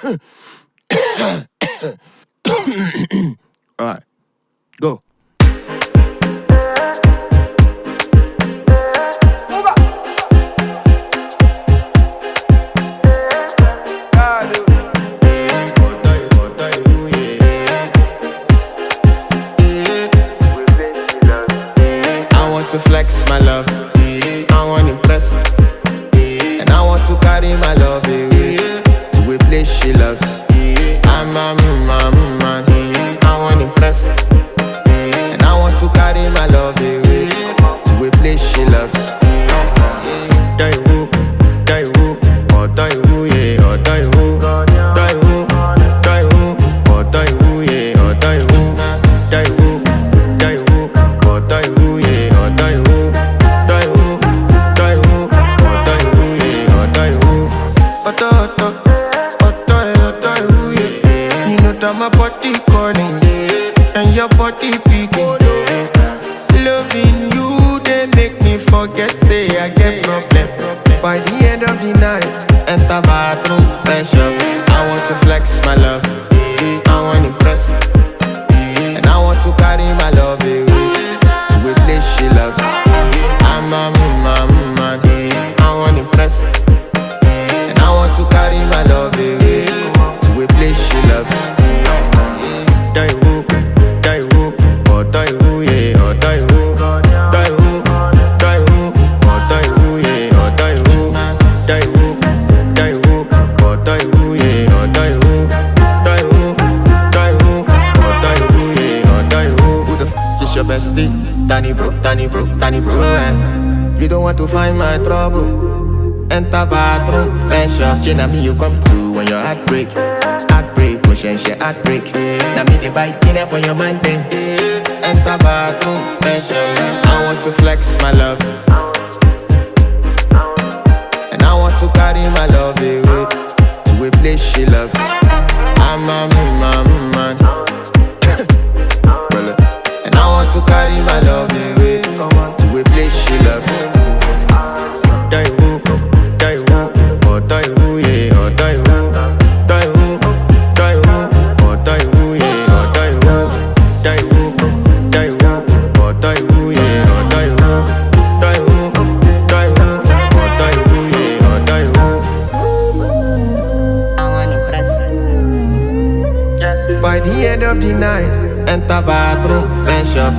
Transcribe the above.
Alright, go. I want to flex my love, I want to impress, and I want to carry my love away to a place she loves. I'm a man, I want to impress, and I want to carry my love away to a place she loves. Die who, or die who, yeah, or die who, die who, or die who, yeah, or die who, die who, or die who, yeah, or die who, or die who, yeah, or die who. Yeah. You know that my body calling, and your body picking. Loving you, they make me forget, say I get problem. By the end of the night, enter bathroom, fresh up. I want to flex my love, I want to impress, and I want to carry my love away to a place she loves. I'm a man, I want to impress, and I want to carry my love away to a place she loves. Die who, or die who, yeah, or die who, die who, or die who, yeah, or die who, die who, or die who, yeah, or die who, or die who, yeah, or die who. Who the f is your bestie? Danny bro, eh? You don't want to find my trouble. Enter bathroom, fresh up. She na me you come to when your heart break, motion she heartbreak. Now me the bite dinner for your man thing. Enter bathroom, fresh up. I want to flex my love, and I want to carry my love away to a place she loves. I'm a man, and I want to carry my love away to a place she loves. Die who, or die who, yeah, or die who, or die who, yeah, or die who, or die who, yeah, or die who, or die who, yeah, or die who. I want to impress. By the end of the night, enter bathroom, fresh up.